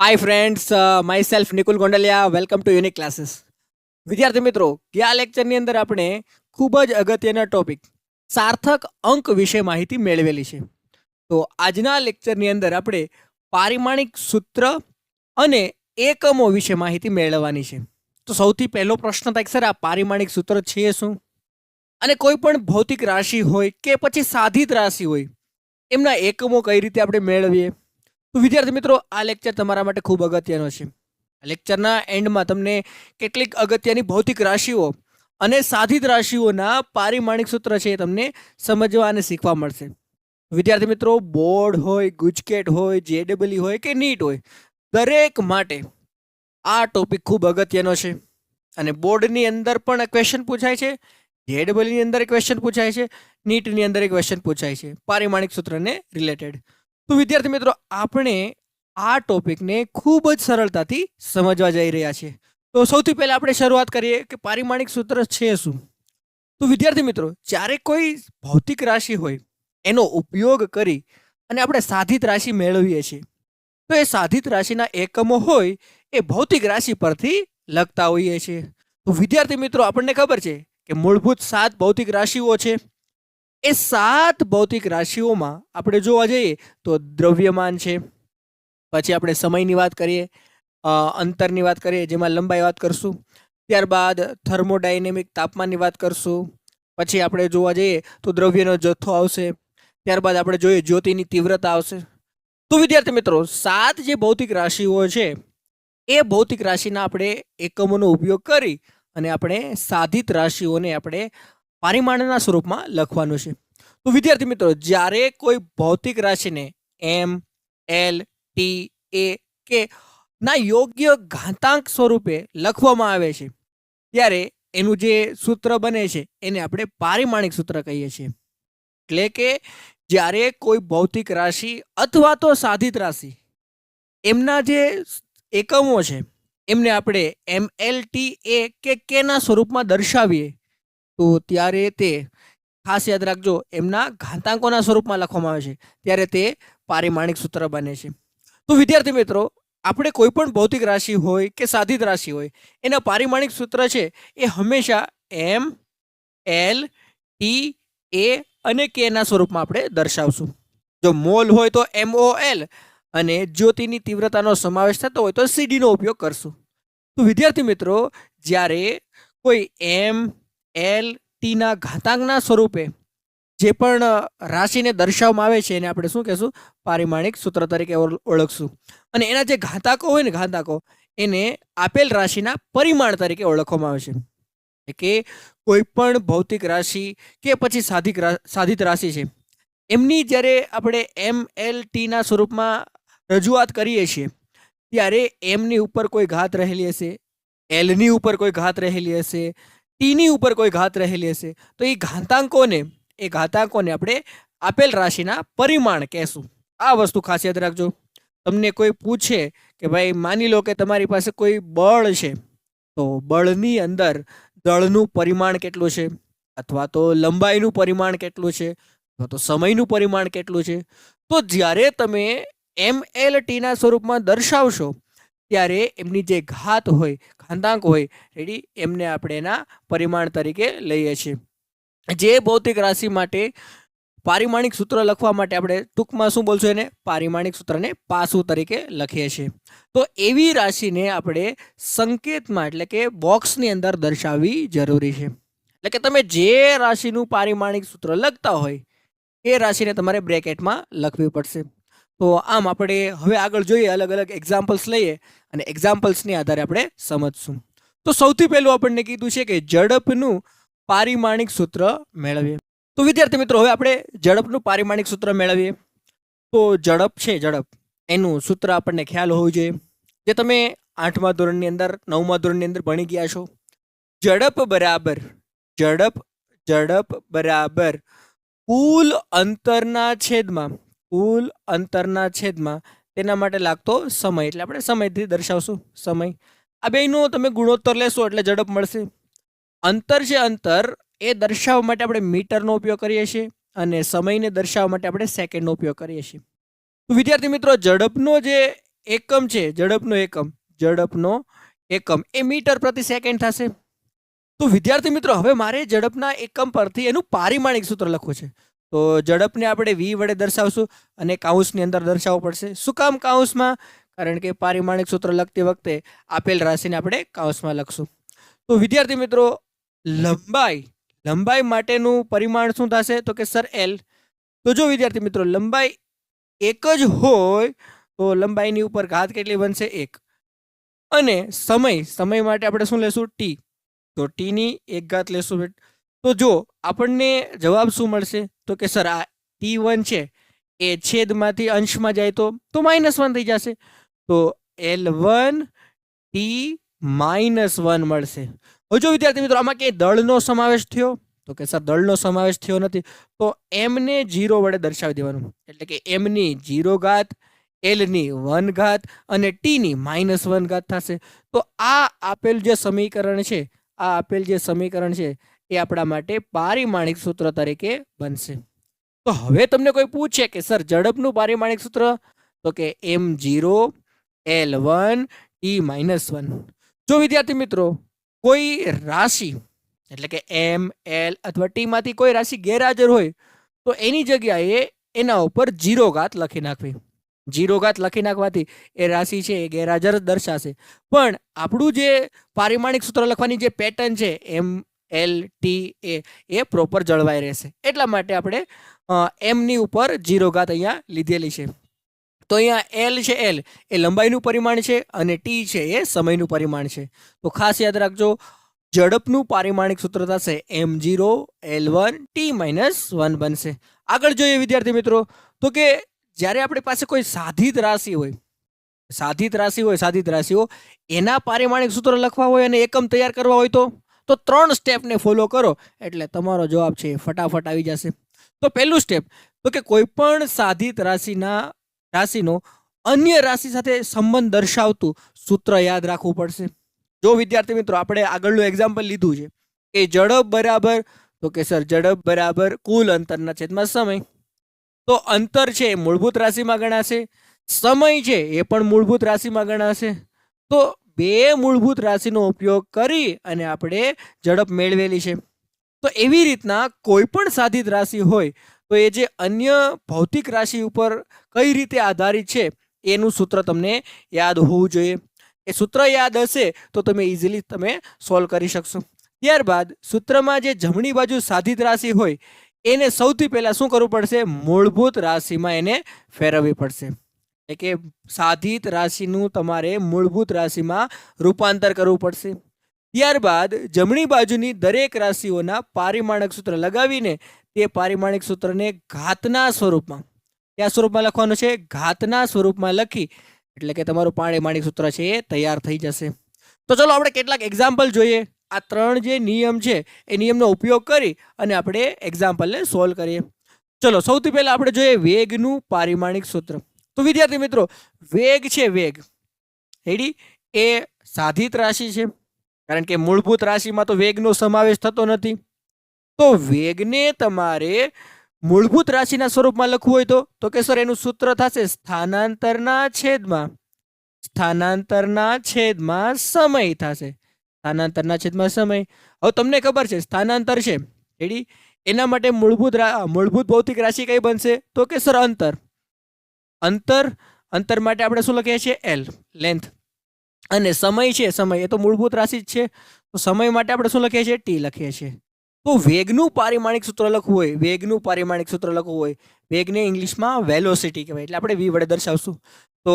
Hi friends, myself Nikul Gondaliya. Welcome to unique classes. વિદ્યાર્થી મિત્રો, ગયા લેક્ચરની અંદર આપણે ખૂબ જ અગત્યના ટોપિક સાર્થક અંક વિશે માહિતી મેળવેલી છે. તો આજના લેક્ચરની અંદર આપણે પારિમાણિક સૂત્ર અને એકમો વિશે માહિતી મેળવવાની છે. તો સૌથી પહેલો પ્રશ્ન થાય સર, આ પારિમાણિક સૂત્ર છે શું? અને કોઈ પણ ભૌતિક રાશિ હોય કે પછી સાધિત રાશિ હોય, એમના એકમો કઈ રીતે આપણે મેળવીએ? તો વિદ્યાર્થી મિત્રો, આ લેક્ચર તમારા માટે ખૂબ અગત્યનો છે. લેક્ચરના એન્ડમાં તમને કેટલીક અગત્યની ભૌતિક રાશિઓ અને સાધિત રાશિઓના પારિમાણિક સૂત્ર છે એ તમને સમજવા અને શીખવા મળશે. વિદ્યાર્થી મિત્રો, બોર્ડ હોય, ગુજકેટ હોય, જેડબલઈ હોય કે નીટ હોય, દરેક માટે આ ટોપિક ખૂબ અગત્યનો છે. અને બોર્ડની અંદર પણ ક્વેશ્ચન પૂછાય છે, જેડબલઈની અંદર ક્વેશ્ચન પૂછાય છે, નીટની અંદર ક્વેશ્ચન પૂછાય છે પારિમાણિક સૂત્રને રિલેટેડ. તો વિદ્યાર્થી મિત્રો, આપણે આ ટોપિકને ખૂબ જ સરળતાથી સમજવા જઈ રહ્યા છીએ. તો સૌથી પહેલા આપણે શરૂઆત કરીએ કે પારિમાણિક સૂત્ર છે શું. તો વિદ્યાર્થી મિત્રો, જ્યારે કોઈ ભૌતિક રાશિ હોય એનો ઉપયોગ કરી અને આપણે સાધિત રાશિ મેળવીએ છીએ, તો એ સાધિત રાશિના એકમો હોય એ ભૌતિક રાશિ પરથી લખતા હોઈએ છીએ. તો વિદ્યાર્થી મિત્રો, આપણને ખબર છે કે મૂળભૂત 7 ભૌતિક રાશિઓ છે. એ 7 ભૌતિક રાશિઓમાં આપણે જોવા જઈએ તો દ્રવ્યમાન છે, પછી આપણે સમયની વાત કરીએ, અંતરની વાત કરીએ જેમાં લંબાઈ વાત કરશું, ત્યારબાદ થર્મોડાયનેમિક તાપમાનની વાત કરશું, પછી આપણે જોવા જઈએ તો દ્રવ્યનો જથ્થો આવશે, ત્યારબાદ આપણે જોઈએ જ્યોતિની તીવ્રતા આવશે. તો વિદ્યાર્થી મિત્રો, 7 જે ભૌતિક રાશિઓ છે એ ભૌતિક રાશિના આપણે એકમોનો ઉપયોગ કરી અને આપણે સાધિત રાશિઓને આપણે પારિમાણના સ્વરૂપમાં લખવાનું છે. તો વિદ્યાર્થી મિત્રો, જ્યારે કોઈ ભૌતિક રાશિને એમ, એલ, ટી, એ કે ના યોગ્ય ઘાતાંક સ્વરૂપે લખવામાં આવે છે, ત્યારે એનું જે સૂત્ર બને છે એને આપણે પારિમાણિક સૂત્ર કહીએ છીએ. એટલે કે જ્યારે કોઈ ભૌતિક રાશિ અથવા તો સાધિત રાશિ એમના જે એકમો છે એમને આપણે એમ, એલ, ટી, એ કે કેના સ્વરૂપમાં દર્શાવીએ, તો ત્યારે તે ખાસ યાદ રાખજો, એમના ઘાતાંકોના સ્વરૂપમાં લખવામાં આવે છે ત્યારે તે પારિમાણિક સૂત્ર બને છે. તો વિદ્યાર્થી મિત્રો, આપણે કોઈ પણ ભૌતિક રાશિ હોય કે સાધિત રાશિ હોય, એના પારિમાણિક સૂત્ર છે એ હંમેશા એમ, એલ, ટી, એ અને કેના સ્વરૂપમાં આપણે દર્શાવશું. જો મોલ હોય તો MOL અને જ્યોતિની તીવ્રતાનો સમાવેશ થતો હોય તો CD નો ઉપયોગ કરશું. તો વિદ્યાર્થી મિત્રો, જ્યારે કોઈ એમ, એલ, ટીના ઘાતાંકના સ્વરૂપે જે પણ રાશિને દર્શાવવામાં આવે છે એને આપણે શું કહેશું? પારિમાણિક સૂત્ર તરીકે ઓળખશું. અને એના જે ઘાતાંકો હોય ને, ઘાતાંકો એને આપેલ રાશિના પરિમાણ તરીકે ઓળખવામાં આવે છે. કે કોઈ પણ ભૌતિક રાશિ કે પછી સાધિત રાશિ છે, એમની જ્યારે આપણે એમ, એલ, ટીના સ્વરૂપમાં રજૂઆત કરીએ છીએ, ત્યારે એમની ઉપર કોઈ ઘાત રહેલી હશે, એલની ઉપર કોઈ ઘાત રહેલી હશે, ટીની ઉપર કોઈ ઘાત રહેલી હશે, તો એ ઘાતાંકોને આપણે આપેલ રાશિના પરિમાણ કહેશું. આ વસ્તુ ખાસ યાદ રાખજો. તમને કોઈ પૂછે કે ભાઈ માની લો કે તમારી પાસે કોઈ બળ છે, તો બળની અંદર દળનું પરિમાણ કેટલું છે, અથવા તો લંબાઈનું પરિમાણ કેટલું છે, અથવા તો સમયનું પરિમાણ કેટલું છે, તો જ્યારે તમે MLTના સ્વરૂપમાં દર્શાવશો ત્યારે એમની જે ઘાત હોય, ઘાતાંક હોય, રેડી, એમને આપણે એના પરિમાણ તરીકે લઈએ છીએ. જે ભૌતિક રાશિ માટે પારિમાણિક સૂત્ર લખવા માટે આપણે ટૂંકમાં શું બોલશું? એને પારિમાણિક સૂત્રને પાસું તરીકે લખીએ છીએ. તો એવી રાશિને આપણે સંકેતમાં એટલે કે બોક્સની અંદર દર્શાવવી જરૂરી છે. એટલે કે તમે જે રાશિનું પારિમાણિક સૂત્ર લખતા હોય એ રાશિને તમારે બ્રેકેટમાં લખવી પડશે. તો આમ આપણે હવે આગળ જોઈએ, અલગ અલગ એક્ઝામ્પલ્સ લઈએ અને એક્ઝામ્પલ્સની આધારે આપણે સમજશું. તો સૌથી પહેલું આપણને કીધું છે કે ઝડપનું પારિમાણિક સૂત્ર મેળવીએ. તો વિદ્યાર્થી મિત્રો, હવે આપણે ઝડપનું પારિમાણિક સૂત્ર મેળવીએ. તો ઝડપ છે, ઝડપ એનું સૂત્ર આપણને ખ્યાલ હોવું જોઈએ, જે તમે 8મા ધોરણની અંદર 9મા ધોરણની અંદર ભણી ગયા છો. ઝડપ બરાબર કુલ અંતરના છેદમાં તેના માટે લાગતો સમય, એટલે આપણે સમયથી દર્શાવશું. સમય, આ બેયનો તમે ગુણોત્તર લેશો એટલે ઝડપ મળશે. અંતર છે, અંતર એ દર્શાવવા માટે આપણે મીટરનો ઉપયોગ કરીએ છીએ અને સમયને દર્શાવવા માટે આપણે સેકન્ડનો ઉપયોગ કરીએ છીએ. તો વિદ્યાર્થી મિત્રો, ઝડપનો જે એકમ છે ઝડપનો એકમ એ મીટર પ્રતિ સેકન્ડ થશે. તો વિદ્યાર્થી મિત્રો હવે મારે ઝડપના એકમ પરથી એનું પારિમાણિક સૂત્ર લખવું છે. તો ઝડપને આપણે v વડે દર્શાવશું અને કાઉન્સની અંદર દર્શાવવું પડશે. શું કામ કાઉન્સમાં? કારણ કે પારિમાણિક સૂત્ર લખતી વખતે આપેલ રાશિને આપણે કાઉન્સમાં લખશું. તો વિદ્યાર્થી મિત્રો લંબાઈ માટેનું પરિમાણ શું થશે? તો કે સર એલ. તો જો વિદ્યાર્થી મિત્રો લંબાઈ એક જ હોય તો લંબાઈની ઉપર ઘાત કેટલી બનશે? 1. અને સમય માટે આપણે શું લેશું? ટી. તો ટીની 1 ઘાત લેશું. તો જો આપણને જવાબ શું મળશે? તો કે સર આ T1 છે એ છેદમાંથી અંશમાં જાય તો -1 થઈ જશે. તો L1 T -1 મળશે. હવે જો વિદ્યાર્થી મિત્રો આમાં ક્યાંય દળનો સમાવેશ થયો? તો કે સર દળનો સમાવેશ થયો નથી. તો m ને 0 વડે દર્શાવી દેવાનું. એટલે કે m ની 0 ઘાત, l ની 1 ઘાત અને t ની -1 ઘાત થશે. તો આ આપેલ જે સમીકરણ છે એ આપણા માટે પારિમાણિક સૂત્ર તરીકે બનશે. તો હવે તમને કોઈ પૂછે કે સર ઝડપનું પારિમાણિક સૂત્ર? તો કે m0 l1 t -1. જો વિદ્યાર્થી મિત્રો કોઈ રાશિ એટલે કે m l અથવા t માંથી કોઈ રાશિ ગેરહાજર હોય તો એની જગ્યાએ એના ઉપર 0 ઘાત લખી નાખવી. 0 ઘાત લખી નાખવાથી એ રાશિ છે એ ગેરહાજર જ દર્શાશે. પણ આપણું જે પારિમાણિક સૂત્ર લખવાની જે પેટર્ન છે m l t એ પ્રોપર જળવાઈ રહેશે. એટલા માટે આપણે m ની ઉપર 0 ઘાત અહીંયા લીધેલી છે. તો અહીંયા l છે l એ લંબાઈનું પરિમાણ છે અને t છે એ સમયનું પરિમાણ છે. તો ખાસ યાદ રાખજો ઝડપનું પારિમાણિક સૂત્ર થશે m0 l1 t -1 બનશે. આગળ જોઈએ વિદ્યાર્થી મિત્રો તો કે જ્યારે આપણી પાસે કોઈ સાધિત રાશિઓ એના પારિમાણિક સૂત્ર લખવા હોય અને એકમ તૈયાર કરવા હોય તો 3 સ્ટેપને ફોલો કરો એટલે તમારો જવાબ છે ફટાફટ આવી જશે. તો પહેલું સ્ટેપ તો કે કોઈ પણ સાધિત રાશિનો અન્ય રાશિ સાથે સંબંધ દર્શાવતું સૂત્ર યાદ રાખવું પડશે. જો વિદ્યાર્થી મિત્રો આપણે આગળનું એક્ઝામ્પલ લીધું છે કે ઝડપ બરાબર તો કે સર ઝડપ બરાબર કુલ અંતરના છેદમાં સમય. તો અંતર છે એ મૂળભૂત રાશિમાં ગણાશે, સમય છે એ પણ મૂળભૂત રાશિમાં ગણાશે. તો 2 મૂળભૂત રાશિનો ઉપયોગ કરી અને આપણે ઝડપ મેળવેલી છે. તો એવી રીતના કોઈ પણ સાધિત રાશિ હોય તો એ જે અન્ય ભૌતિક રાશિ ઉપર કઈ રીતે આધારિત છે એનું સૂત્ર તમને યાદ હોવું જોઈએ. એ સૂત્ર યાદ હશે તો તમે ઇઝીલી સોલ્વ કરી શકશો. ત્યારબાદ સૂત્રમાં જે જમણી બાજુ સાધિત રાશિ હોય એને સૌથી પહેલા શું કરવું પડશે? મૂળભૂત રાશિમાં એને ફેરવવી પડશે. એટલે કે સાધિત રાશિનું તમારે મૂળભૂત રાશિમાં રૂપાંતર કરવું પડશે. ત્યારબાદ જમણી બાજુની દરેક રાશિઓના પારિમાણિક સૂત્ર લગાવીને તે પારિમાણિક સૂત્રને ઘાતના સ્વરૂપમાં લખવાનું છે. ઘાતના સ્વરૂપમાં લખી એટલે કે તમારું પારિમાણિક સૂત્ર છે એ તૈયાર થઈ જશે. તો ચલો આપણે કેટલાક એક્ઝામ્પલ જોઈએ. આ 3 જે નિયમ છે એ નિયમનો ઉપયોગ કરી અને આપણે એક્ઝામ્પલને સોલ્વ કરીએ. ચલો સૌથી પહેલા આપણે જોઈએ વેગનું પારિમાણિક સૂત્ર. તો વિદ્યાર્થી મિત્રો વેગ હેડી એ સાધિત રાશિ છે કારણ કે મૂળભૂત રાશિમાં તો વેગનો સમાવેશ થતો નથી. તો વેગને તમારે મૂળભૂત રાશિના સ્વરૂપમાં લખવું હોય તો કે સર એનું સૂત્ર થશે સ્થાનાંતરના છેદમાં સમય થશે. સ્થાનાંતરના છેદમાં સમય. હવે તમને ખબર છે સ્થાનાંતર છે રેડી એના માટે મૂળભૂત ભૌતિક રાશિ કઈ બનશે? તો કે સર અંતર માટે આપણે શું લખીએ છીએ? l length. અને સમય એ તો મૂળભૂત રાશિ જ છે તો સમય માટે આપણે શું લખીએ છીએ? t લખીએ છીએ. તો વેગનું પારિમાણિક સૂત્ર લખવું હોય વેગને ઇંગ્લિશમાં વેલોસિટી કહેવાય એટલે આપણે v વડે દર્શાવશું. તો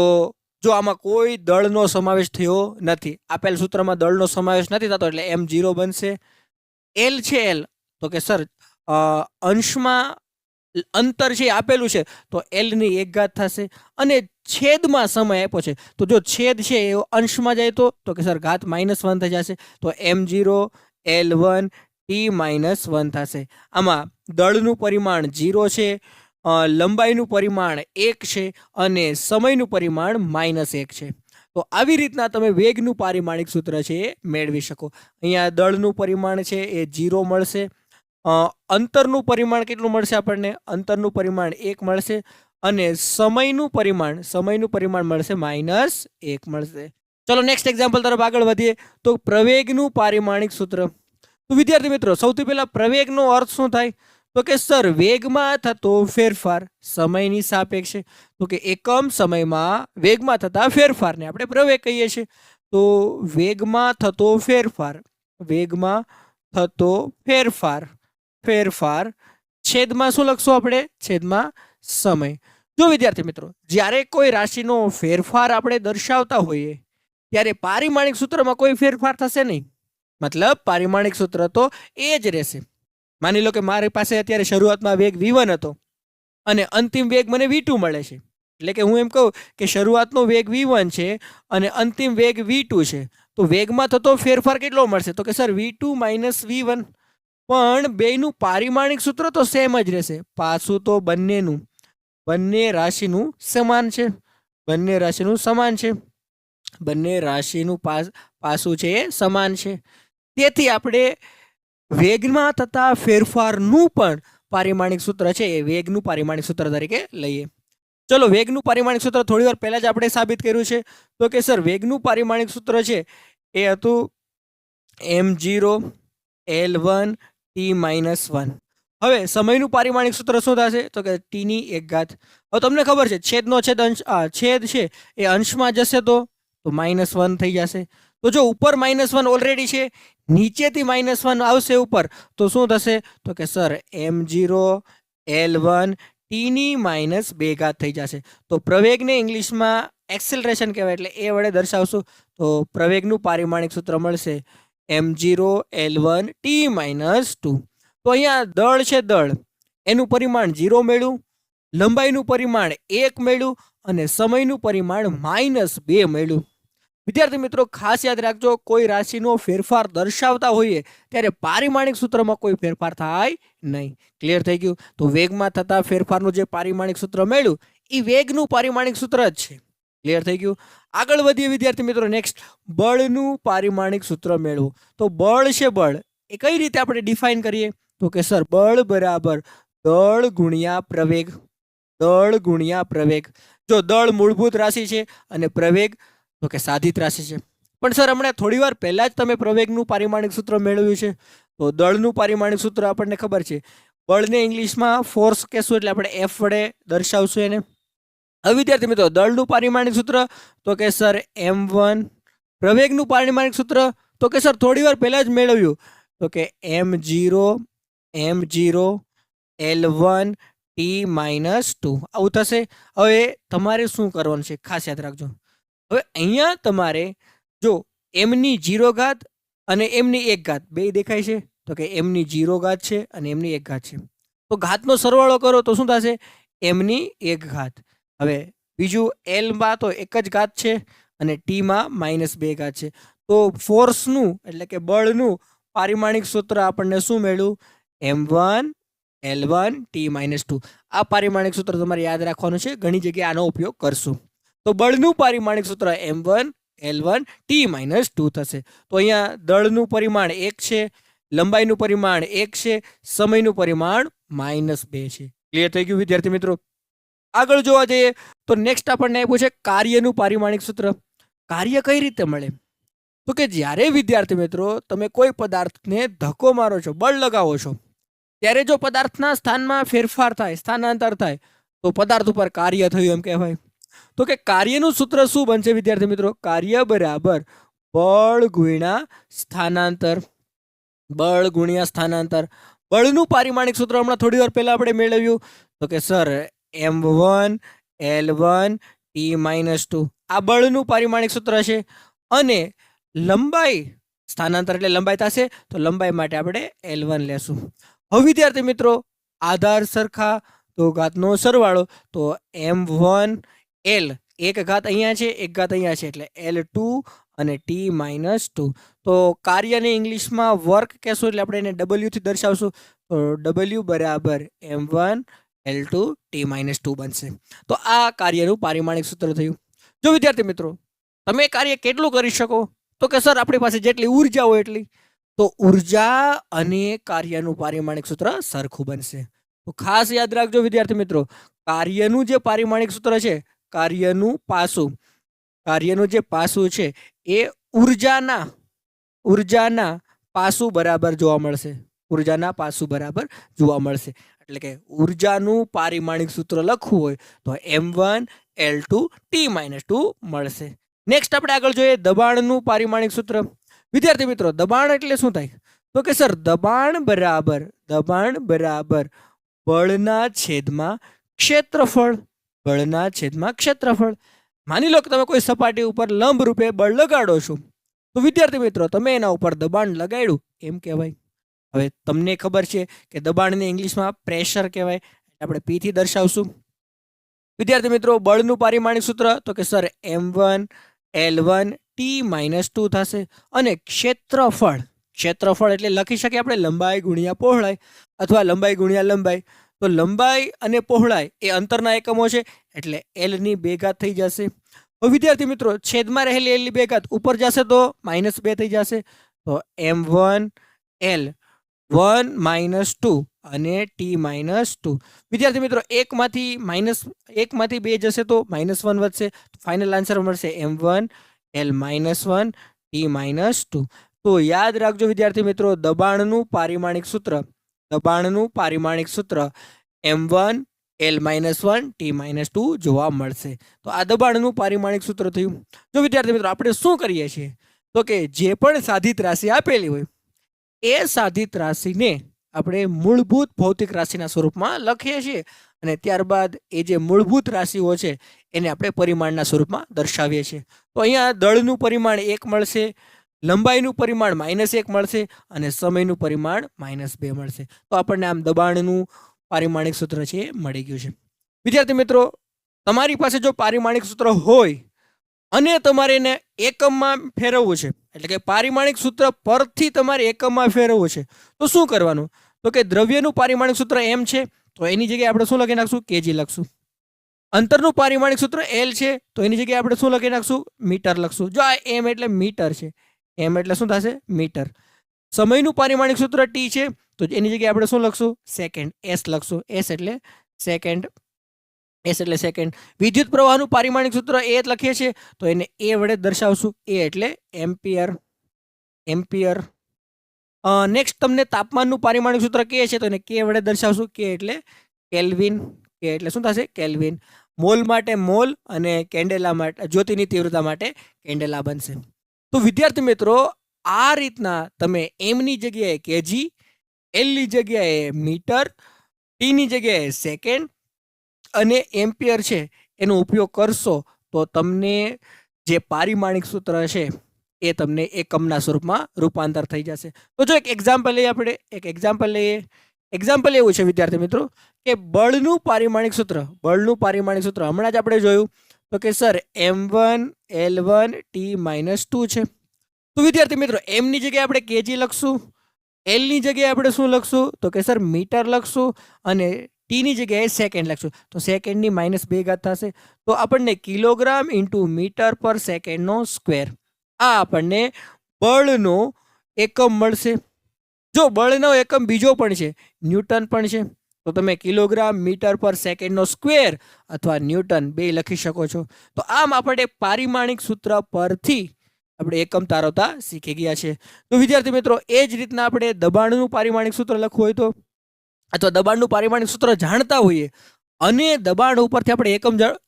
જો આમાં કોઈ દળનો સમાવેશ થયો નથી, આપેલ સૂત્રમાં દળનો સમાવેશ નથી થતો એટલે m0 બનશે. l છે l તો કે સર અંશમાં અંતર છે આપેલું છે તો l ની 1 ઘાત થશે. અને છેદમાં સમય આપ્યો છે તો જો છેદ છે એ અંશમાં જાય તો કે સર ઘાત -1 થઈ જશે. તો m0 l1 t -1 થશે. આમાં દળનું પરિમાણ 0 છે, લંબાઈનું પરિમાણ 1 છે અને સમયનું પરિમાણ -1 છે. તો આવી રીતના તમે વેગનું પારિમાણિક સૂત્ર છે એ મેળવી શકો. અહીંયા દળનું પરિમાણ છે એ 0 મળશે. અંતરનું પરિમાણ કેટલું મળશે આપણને? અંતરનું પરિમાણ 1 મળશે અને સમયનું પરિમાણ મળશે -1 મળશે. ચલો નેક્સ્ટ એક્ઝામ્પલ તરફ આગળ વધીએ. તો પ્રવેગનું પારિમાણિક સૂત્ર. તો વિદ્યાર્થી મિત્રો, સૌથી પહેલા પ્રવેગનો અર્થ શું થાય? તો કે સર, વેગમાં થતો ફેરફાર સમયની સાપેક્ષે. તો કે એકમ સમયમાં વેગમાં થતા ફેરફારને આપણે પ્રવેગ કહીએ છીએ. તો વેગમાં થતો ફેરફાર છેદમાં શું લખશું આપણે? છેદમાં સમય. જો વિદ્યાર્થી મિત્રો, જ્યારે કોઈ રાશિનો ફેરફાર આપણે દર્શાવતા હોઈએ ત્યારે પારિમાણિક સૂત્રમાં કોઈ ફેરફાર થશે નહીં. મતલબ પારિમાણિક સૂત્ર તો એ જ રહેશે. માની લો કે મારી પાસે અત્યારે શરૂઆતમાં વેગ v1 હતો અને અંતિમ વેગ મને v2 મળે છે. એટલે કે હું એમ કહું કે શરૂઆતનો વેગ v1 છે અને અંતિમ વેગ v2 છે. તો વેગમાં થતો ફેરફાર કેટલો મળશે? તો કે સર v2 - v1. પણ બેયનું પારિમાણિક સૂત્ર તો સેમ જ રહેશે. પાછું તો બંને રાશિનું પાસું છે એ સમાન છે. તેથી આપણે વેગમાં થતા ફેરફારનું પણ પારિમાણિક સૂત્ર છે એ વેગનું પારિમાણિક સૂત્ર તરીકે લઈએ. ચલો, વેગનું પારિમાણિક સૂત્ર થોડી વાર પહેલા જ આપણે સાબિત કર્યું છે. તો કે સર, વેગનું પારિમાણિક સૂત્ર છે એ હતું m0 L1 t - 1. હવે સમયનું પારિમાણિક સૂત્ર શું થશે? તો કે t⁻1. હવે તમને ખબર છે છેદ છે એ અંશમાં જશે તો -1 થઈ જશે. તો જો ઉપર -1 ઓલરેડી છે, નીચેથી -1 આવશે ઉપર, તો શું થશે? તો કે સર m0 L1 t⁻2 થઈ જશે. તો પ્રવેગને ઇંગ્લિશમાં એક્સેલરેશન કહેવાય, એટલે એ વડે દર્શાવશું. તો પ્રવેગનું પારિમાણિક સૂત્ર મળશે m0 L1 t-2. તો અહીંયા દળ છે, એનું પરિમાણ 0 મળ્યું, લંબાઈનું પરિમાણ 1 મળ્યું અને સમયનું પરિમાણ -2 મળ્યું. વિદ્યાર્થી મિત્રો, ખાસ યાદ રાખજો, કોઈ રાશિનો ફેરફાર દર્શાવતા હોઈએ ત્યારે પારિમાણિક સૂત્રમાં કોઈ ફેરફાર થાય નહીં. ક્લિયર થઈ ગયું? તો વેગમાં થતા ફેરફારનું જે પારિમાણિક સૂત્ર મળ્યું એ વેગનું પારિમાણિક સૂત્ર જ છે. ક્લિયર થઈ ગયું? આગળ વધીએ વિદ્યાર્થી મિત્રો. નેક્સ્ટ, બળનું પારિમાણિક સૂત્ર મેળવો. તો બળ છે, બળ એ કઈ રીતે આપણે ડિફાઇન કરીએ? તો કે સર, બળ બરાબર દળ ગુણ્યા પ્રવેગ. જો દળ મૂળભૂત રાશિ છે અને પ્રવેગ તો કે સાધિત રાશિ છે. પણ સર, હમણાં થોડી વાર પહેલા જ તમે પ્રવેગનું પારિમાણિક સૂત્ર મેળવ્યું છે. તો દળનું પારિમાણિક સૂત્ર આપણને ખબર છે. બળને ઇંગ્લિશમાં ફોર્સ કહેશું, એટલે આપણે F વડે દર્શાવશું એને. હવે વિદ્યાર્થી મિત્રો, દળનું પારિમાણિક સૂત્ર તો કે સર m1. પ્રવેગનું પારિમાણિક સૂત્ર તો કે સર થોડી વાર પહેલા જ મેળવ્યું, તો કે m0 L1 t-2 આવું થશે. હવે તમારે શું કરવાનું છે, ખાસ યાદ રાખજો. હવે અહીંયા તમારે જો m ની 0 ઘાત અને m ની 1 ઘાત બે દેખાય છે. તો કે m ની 0 ઘાત છે અને m ની 1 ઘાત છે. તો ઘાતનો સરવાળો કરો તો શું થશે? m ની 1 ઘાત. હવે બીજું, L માં તો 1 જ ઘાત છે અને t-માં -2 ઘાત છે. તો ફોર્સનું એટલે કે બળનું પારિમાણિક સૂત્ર આપણને શું મળ્યું? m1 L1 t-2. આ પારિમાણિક સૂત્ર તમારે યાદ રાખવાનું છે, ઘણી જગ્યાએ આનો ઉપયોગ કરશું. તો બળનું પારિમાણિક સૂત્ર m1 L1 t-2 થશે. તો અહીંયા દળનું પરિમાણ 1 છે, લંબાઈનું પરિમાણ 1 છે, સમયનું પરિમાણ -2 છે. ક્લિયર થઈ ગયું વિદ્યાર્થી મિત્રો? આગળ જોવા જઈએ તો નેક્સ્ટ આપણને આપ્યું છે કાર્યનું પારિમાણિક સૂત્ર. કાર્ય કઈ રીતે મળે? તો કે જ્યારે વિદ્યાર્થી મિત્રો તમે કોઈ પદાર્થને ધક્કો મારો છો, બળ લગાવો છો, ત્યારે જો પદાર્થના સ્થાનમાં ફેરફાર થાય, સ્થાનાંતર થાય, તો પદાર્થ ઉપર કાર્ય થયું એમ કહેવાય. તો કે કાર્યનું સૂત્ર શું બનશે વિદ્યાર્થી મિત્રો? કાર્ય બરાબર બળ ગુણ્યા સ્થાનાંતર. બળનું પારિમાણિક સૂત્ર હમણાં થોડી વાર પહેલા આપણે મેળવ્યું, તો કે સર m1 L1 t-2. આ બળનું પારિમાણિક સૂત્ર છે. અને લંબાઈ, સ્થાનાંતર એટલે લંબાઈ થશે, તો લંબાઈ માટે આપણે L1 લેશું. હવે વિદ્યાર્થી મિત્રો, આધાર સરખા તો ઘાતનો સરવાળો, તો m1 L 1 ઘાત અહીંયા છે, 1 ઘાત અહીંયા છે, એટલે L2 અને t-2. તો કાર્યને ઇંગ્લિશમાં વર્ક કહેશું, એટલે આપણે એને W થી દર્શાવશું. તો W બરાબર m1 L2 t-2 બનશે. તો આ કાર્યનું પારિમાણિક સૂત્ર થયું. જો વિદ્યાર્થી મિત્રો તમે કાર્ય કેટલું કરી શકો? તો કે સર આપણી પાસે જેટલી ઉર્જા હોય એટલી. તો ઉર્જા અને કાર્યનું પારિમાણિક સૂત્ર સરખું બનશે. તો ખાસ યાદ રાખજો વિદ્યાર્થી મિત્રો, કાર્યનું જે પારિમાણિક સૂત્ર છે, કાર્યનું જે પાસું છે એ ઉર્જાના પાસું બરાબર જોવા મળશે. એટલે કે ઉર્જાનું પારિમાણિક સૂત્ર લખવું હોય તો m1L2T-2 મળશે. નેક્સ્ટ આપણે આગળ જોઈએ દબાણનું પારિમાણિક સૂત્ર. વિદ્યાર્થી મિત્રો, દબાણ એટલે શું થાય? તો કે સર દબાણ બરાબર બળના છેદમાં ક્ષેત્રફળ. માની લો કે તમે કોઈ સપાટી ઉપર લંબ રૂપે બળ લગાડો છો, તો વિદ્યાર્થી મિત્રો તમે એના ઉપર દબાણ લગાડ્યું એમ કહેવાય. હવે તમને ખબર છે કે દબાણને ઇંગ્લિશમાં પ્રેશર કહેવાય, આપણે P થી દર્શાવશું. વિદ્યાર્થી મિત્રો, બળનું પારિમાણિક સૂત્ર તો કે સર m1L1T-2 થશે. અને ક્ષેત્રફળ એટલે લખી શકીએ આપણે લંબાઈ ગુણ્યા પહોળાઈ અથવા લંબાઈ ગુણ્યા લંબાઈ. તો લંબાઈ અને પહોળાઈ એ અંતરના એકમો છે, એટલે L ની 2 ઘાત થઈ જશે. હવે વિદ્યાર્થી મિત્રો, છેદમાં રહેલી L ની 2 ઘાત ઉપર જશે તો -2 થઈ જશે. તો m1L1 -2 અને T-2. વિદ્યાર્થી મિત્રો, એકમાંથી 2 જશે તો -1 વધશે. ફાઇનલ આન્સર મળશે m1L-1 T-2. તો યાદ રાખજો વિદ્યાર્થી મિત્રો, દબાણનું પારિમાણિક સૂત્ર m1L-1 T-2 જોવા મળશે. તો આ દબાણનું પારિમાણિક સૂત્ર થયું. જો વિદ્યાર્થી મિત્રો આપણે શું કરીએ છીએ તો કે જે પણ સાધિત રાશિ આપેલી હોય એ સાધિત રાશિને આપણે મૂળભૂત ભૌતિક રાશિના સ્વરૂપમાં લખીએ છીએ, અને ત્યારબાદ એ જે મૂળભૂત રાશિઓ છે એને આપણે પરિમાણના સ્વરૂપમાં દર્શાવીએ છીએ. તો અહીંયા દળનું પરિમાણ 1 મળશે, લંબાઈનું પરિમાણ -1 મળશે અને સમયનું પરિમાણ -2 મળશે. તો આપણને આમ દબાણનું પારિમાણિક સૂત્ર છે એ મળી ગયું છે. વિદ્યાર્થી મિત્રો, તમારી પાસે જો પારિમાણિક સૂત્ર હોય અને તમારે એને એકમમાં ફેરવવું છે, એટલે કે પારિમાણિક સૂત્ર પરથી તમારે એકમમાં ફેરવવું છે, તો શું કરવાનું? તો કે દ્રવ્યનું પારિમાણિક સૂત્ર m છે, તો એની જગ્યાએ આપણે શું લખી નાખશું? kg લખશું. અંતરનું પારિમાણિક સૂત્ર L છે, તો એની જગ્યાએ આપણે શું લખી નાખશું? મીટર લખશું. જો આ m એટલે મીટર છે, m એટલે શું થશે? મીટર. સમયનું પારિમાણિક સૂત્ર T છે, તો એની જગ્યાએ આપણે શું લખશું? સેકન્ડ. S લખશું. S એટલે સેકન્ડ. વિદ્યુત પ્રવાહનું પારિમાણિક સૂત્ર એ લખીએ છીએ, તો એને A વડે દર્શાવશું. A એટલે એમ્પિયર. નેક્સ્ટ તમને તાપમાનનું પારિમાણિક સૂત્ર K છે, તો એને K વડે દર્શાવશું. K એટલે કેલ્વિન. K એટલે શું થશે? કેલ્વિન. મોલ માટે મોલ અને કેન્ડેલા માટે, જ્યોતિની તીવ્રતા માટે કેન્ડેલા બનશે. તો વિદ્યાર્થી મિત્રો, આ રીતના તમે m ની જગ્યાએ kg, L ની જગ્યાએ મીટર, T ની જગ્યાએ સેકન્ડ અને એમ્પિયર છે એનો ઉપયોગ કરશો તો તમને જે પારિમાણિક સૂત્ર છે એ તમને એકમના સ્વરૂપમાં રૂપાંતર થઈ જશે. તો જો એક એક્ઝામ્પલ લઈએ આપણે. એક્ઝામ્પલ એવું છે વિદ્યાર્થી મિત્રો કે બળનું પારિમાણિક સૂત્ર હમણાં જ આપણે જોયું તો કે સર m1L1 T-2 છે. તો વિદ્યાર્થી મિત્રો, m ની જગ્યાએ આપણે kg લખશું, L ની જગ્યાએ આપણે શું લખશું? તો કે સર મીટર લખશું અને T ની જગ્યાએ સેકન્ડ લખશું. તો સેકન્ડની -2 ઘાત થશે. તો આપણને કિલોગ્રામ × મીટર પર સેકન્ડનો સ્ક્વેર, આ આપણને બળનો એકમ મળશે. જો બળનો એકમ બીજો પણ છે, ન્યૂટન પણ છે, તો તમે કિલોગ્રામ મીટર પર સેકન્ડનો સ્ક્વેર અથવા ન્યૂટન 2 લખી શકો છો. તો આમ આપણે પારિમાણિક સૂત્ર પરથી આપણે એકમ તારવતા શીખી ગયા છે. તો વિદ્યાર્થી મિત્રો, એ જ રીતના આપણે દબાણનું પારિમાણિક સૂત્ર લખવું હોય તો, અથવા દબાણનું પારિમાણિક સૂત્ર જાણતા હોઈએ અને દબાણ ઉપરથી આપણે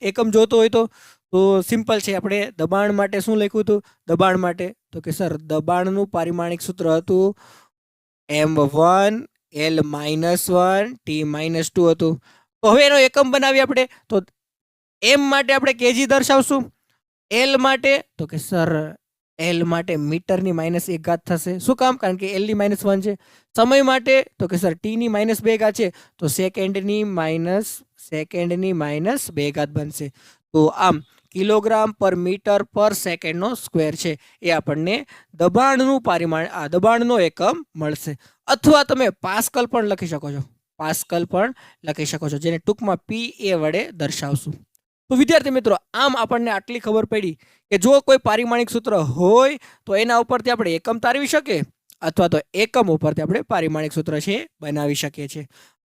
એકમ જોતો હોય તો સિમ્પલ છે. આપણે દબાણ માટે શું લખ્યું હતું? દબાણ માટે તો કે સર દબાણનું પારિમાણિક સૂત્ર હતું m1L-1 T-2 હતું. તો હવે એનો એકમ બનાવીએ આપણે. તો m માટે આપણે kg દર્શાવશું, L માટે તો કે સર L માટે મીટરની -1 ઘાત થશે. શું કામ? કારણ કે L ની -1 છે. સમય માટે તો કે સર T ની -2 ઘાત છે, તો સેકન્ડની -2 ઘાત બનશે. તો આમ કિલોગ્રામ પર મીટર પર સેકન્ડનો સ્ક્વેર છે એ આપણને દબાણનું પરિમાણ, આ દબાણનો એકમ મળશે. અથવા તમે પાસ્કલ પણ લખી શકો છો, જેને ટૂંકમાં PA વડે દર્શાવશું. તો વિદ્યાર્થી મિત્રો, આમ આપણને આટલી ખબર પડી કે જો કોઈ પારિમાણિક સૂત્ર હોય તો એના ઉપરથી આપણે એકમ તારવી શકીએ, અથવા તો એકમ ઉપરથી આપણે પારિમાણિક સૂત્ર છે બનાવી શકીએ છીએ.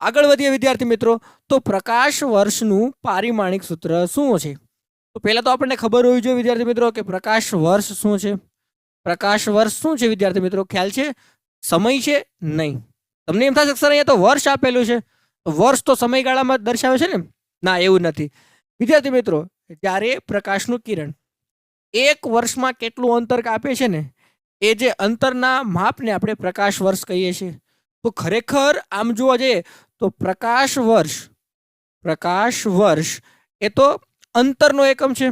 આગળ વધીએ વિદ્યાર્થી મિત્રો, તો પ્રકાશ વર્ષનું પારિમાણિક સૂત્ર શું છે? તો પહેલા તો આપણને ખબર હોવી જોઈએ વિદ્યાર્થી મિત્રો કે પ્રકાશ વર્ષ શું છે. પ્રકાશ વર્ષ શું છે વિદ્યાર્થી મિત્રો? ખ્યાલ છે? સમય છે? નહીં. તમને એમ થશે સર અહીંયા તો વર્ષ આપેલું છે, વર્ષ તો સમયગાળામાં દર્શાવે છે ને? ના, એવું નથી વિદ્યાર્થી મિત્રો. જ્યારે પ્રકાશનું કિરણ એક વર્ષમાં કેટલું અંતર કાપે છે ને, એ જે અંતરના માપને આપણે પ્રકાશ વર્ષ કહીએ છીએ. તો ખરેખર આમ જોવા જઈએ તો પ્રકાશ વર્ષ એ તો અંતરનો એકમ છે,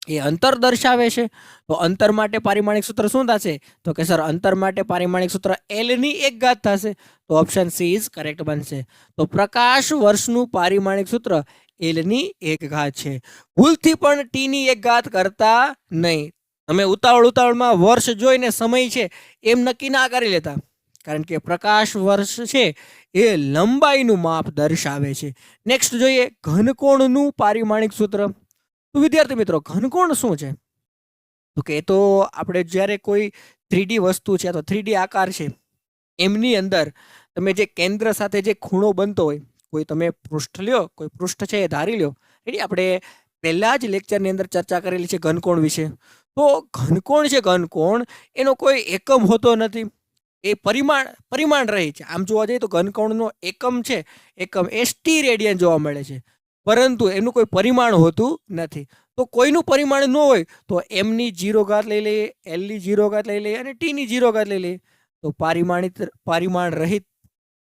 એ અંતર દર્શાવે છે. તો અંતર માટે પારિમાણિક સૂત્ર શું થશે? તો કે સર અંતર માટે પારિમાણિક સૂત્ર L ની 1 ઘાત થશે. તો ઓપ્શન સી ઇઝ કરેક્ટ બનશે. તો પ્રકાશ વર્ષનું પારિમાણિક સૂત્ર L ની 1 ઘાત છે. ભૂલથી પણ T ની 1 ઘાત કરતા નહીં. તમે ઉતાવળમાં વર્ષ જોઈને સમય છે એમ નક્કી ના કરી લેતા, કારણ કે પ્રકાશ વર્ષ છે એ લંબાઈનું માપ દર્શાવે છે. નેક્સ્ટ જોઈએ ઘનકોણનું પારિમાણિક સૂત્ર. તો વિદ્યાર્થી મિત્રો ઘનકોણ શું છે? તો કે તો આપણે જ્યારે કોઈ 3D વસ્તુ છે તો 3D આકાર છે, એમની અંદર તમે જે કેન્દ્ર સાથે જે ખૂણો બનતો હોય, કોઈ તમે પૃષ્ઠ લ્યો, કોઈ પૃષ્ઠ છે એ ધારી લ્યો. એટલે આપણે પહેલા જ લેક્ચરની અંદર ચર્ચા કરેલી છે ઘનકોણ વિશે. તો ઘનકોણ છે, ઘનકોણ એનો કોઈ એકમ હોતો નથી, એ પરિમાણ રહે છે. આમ જોવા જઈએ તો ઘનકોણનો એકમ છે, એકમ ST રેડિયન જોવા મળે છે, પરંતુ એનું કોઈ પરિમાણ હોતું નથી. તો કોઈનું પરિમાણ ન હોય તો M ની 0 ઘાત લઈ લઈએ, L ની 0 ઘાત લઈ લઈએ અને T ની 0 ઘાત લઈ લઈએ. તો પરિમાણ રહિત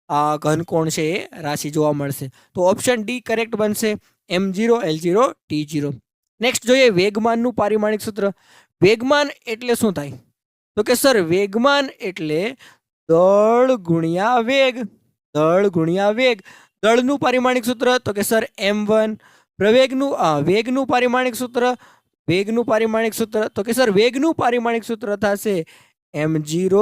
આ ઘનકોણ છે એ રાશિ જોવા મળશે. તો ઓપ્શન ડી કરેક્ટ બનશે, M0 L0 T0. નેક્સ્ટ જોઈએ વેગમાનનું પારિમાણિક સૂત્ર. વેગમાન એટલે શું થાય? તો કે સર વેગમાન એટલે દળ ગુણ્યા વેગ. દળનું પારિમાણિક સૂત્ર તો કે સર M1. વેગનું પારિમાણિક સૂત્ર તો કે સર વેગનું પારિમાણિક સૂત્ર થશે M0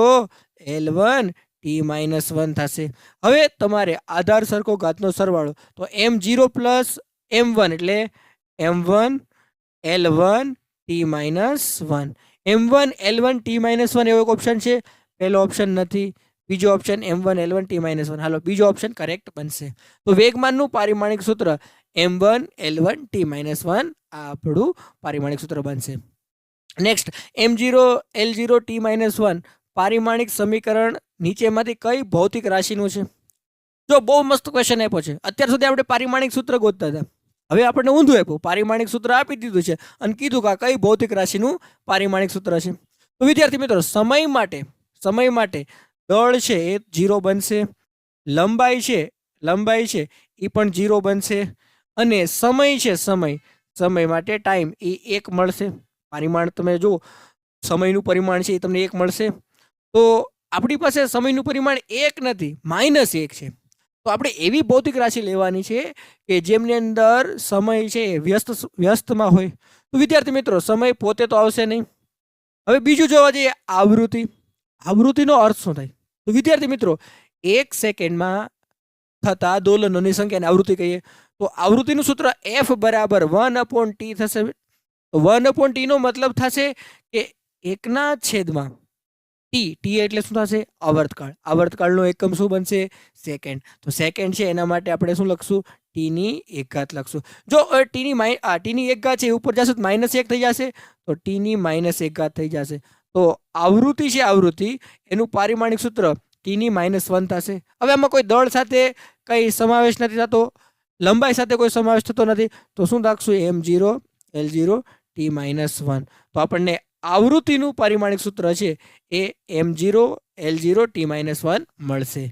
L1 T-1 થશે. હવે તમારે આધાર સરખો ઘાતનો સરવાળો, તો M0 પ્લસ M1 એટલે M1 L1 T-1. M1 L1 T-1 એવો એક ઓપ્શન છે. પહેલો ઓપ્શન નથી, બીજો ઓપ્શન M1 L1 T-1. હાલો બીજો ઓપ્શન કરેક્ટ બનશે. તો વેગમાનનું પારિમાણિક સૂત્ર M1 L1 T-1 આ આપણું પારિમાણિક સૂત્ર બનશે. નેક્સ્ટ M0 L0 T-1 પારિમાણિક સમીકરણ નીચેમાંથી કઈ ભૌતિક રાશિનું છે? જો બહુ મસ્ત ક્વેશ્ચન આપ્યો છે. અત્યાર સુધી આપણે પારિમાણિક સૂત્ર ગોતતા હતા, હવે આપણને ઊંધું આપ્યું. પારિમાણિક સૂત્ર આપી દીધું છે અને કીધું કે આ કઈ ભૌતિક રાશિનું પારિમાણિક સૂત્ર છે. તો વિદ્યાર્થી મિત્રો સમય માટે દળ છે એ 0 બનશે, લંબાઈ છે એ પણ 0 બનશે, અને સમય માટે ટાઈમ એ 1 મળશે. પરિમાણ તમે જો સમયનું પરિમાણ છે એ તમને 1 મળશે. તો આપણી પાસે સમયનું પરિમાણ 1 નથી, -1 છે. તો આપણે એવી ભૌતિક રાશિ લેવાની છે કે જેમની અંદર સમય છે એ વ્યસ્તમાં હોય. તો વિદ્યાર્થી મિત્રો સમય પોતે તો આવશે નહીં. હવે બીજું જોવા જઈએ આવૃત્તિનો અર્થ શું થાય? તો વિદ્યાર્થી મિત્રો 1 સેકન્ડમાં થતા દોલનોની સંખ્યાને આવૃત્તિ કહીએ. તો આવૃત્તિનું સૂત્ર F બરાબર 1/T થશે. તો 1/T નો મતલબ થશે કે 1/T. એટલે શું થશે? આવર્તકાળનો એકમ શું બનશે? સેકન્ડ. તો સેકન્ડ છે એના માટે આપણે શું લખશું? T ની 1 ઘાત લખશું. જો T ની 1 ઘાત છે ઉપર જશે તો -1 થઈ જશે, તો T ની -1 ઘાત થઈ જશે. તો આવૃત્તિ છે, આવૃત્તિ એનું પારિમાણિક સૂત્ર T ની -1 થશે. હવે આમાં કોઈ દળ સાથે કઈ સમાવેશ નથી થતો, લંબાઈ સાથે કોઈ સમાવેશ થતો નથી, તો શું લખશું? M0 L0 T-1. તો આપણને આવૃત્તિનું પારિમાણિક સૂત્ર છે એ M0 L0 T-1 મળશે.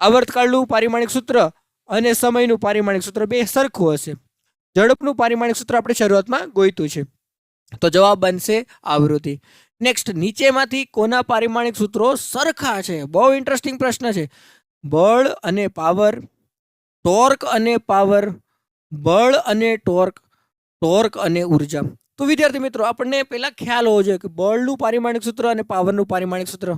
આવર્તકાળનું પારિમાણિક સૂત્ર અને સમયનું પારિમાણિક સૂત્ર બે સરખું હશે. ઝડપનું પારિમાણિક સૂત્ર આપણે શરૂઆતમાં ગોઈતું છે. તો જવાબ બનશે આવૃત્તિ. નેક્સ્ટ નીચેમાંથી કોના પારિમાણિક સૂત્રો સરખા છે? બહુ ઇન્ટરેસ્ટિંગ પ્રશ્ન છે. બળ અને પાવર, ટોર્ક અને પાવર, બળ અને ટોર્ક અને ઉર્જા. તો વિદ્યાર્થી મિત્રો આપણને પહેલા ખ્યાલ હોવો જોઈએ કે બળનું પારિમાણિક સૂત્ર અને પાવરનું પારિમાણિક સૂત્ર.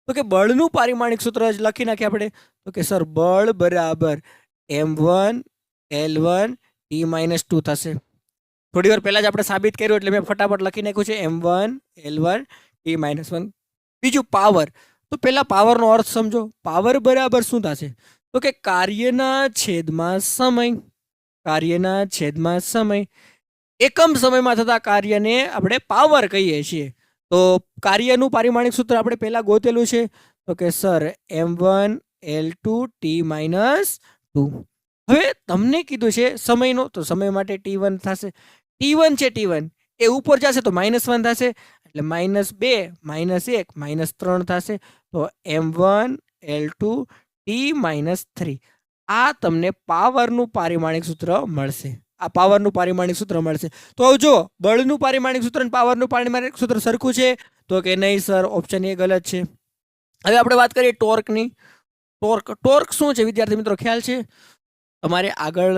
તો કે બળનું પારિમાણિક સૂત્ર જ લખી નાખીએ આપણે. તો કે સર બળ બરાબર M1 L1 T-2 થશે. થોડી વાર પહેલા જ આપણે સાબિત કર્યું એટલે મેં ફટાફટ લખી નાખ્યું છે M1 L1 T-1. બીજું પાવર. તો પહેલા પાવરનો અર્થ સમજો. પાવર બરાબર શું થશે? તો તો કે કાર્યના છેદમાં સમય એકમ સમયમાં થતા કાર્યને આપણે પાવર કહીએ છીએ. તો કાર્યનું પારિમાણિક સૂત્ર આપણે પહેલા ગોતેલું છે. તો કે સર m1 L2 t-2. હવે તમને કીધું છે સમયનો, તો સમય માટે t1 થશે. t1 છે, t1 એ ઉપર જશે તો -1 થશે, એટલે -2 -1 -3 થશે. તો m1 L2 t-3. આ તમને પાવરનું પારિમાણિક સૂત્ર મળશે. તો હવે જો બળનું પારિમાણિક સૂત્ર અને પાવરનું પારિમાણિક સૂત્ર સરખું છે તો કે નહીં સર, ઓપ્શન એ ગલત છે. હવે આપણે વાત કરીએ ટોર્કની. ટોર્ક શું છે વિદ્યાર્થી મિત્રો, ખ્યાલ છે? તમારે આગળ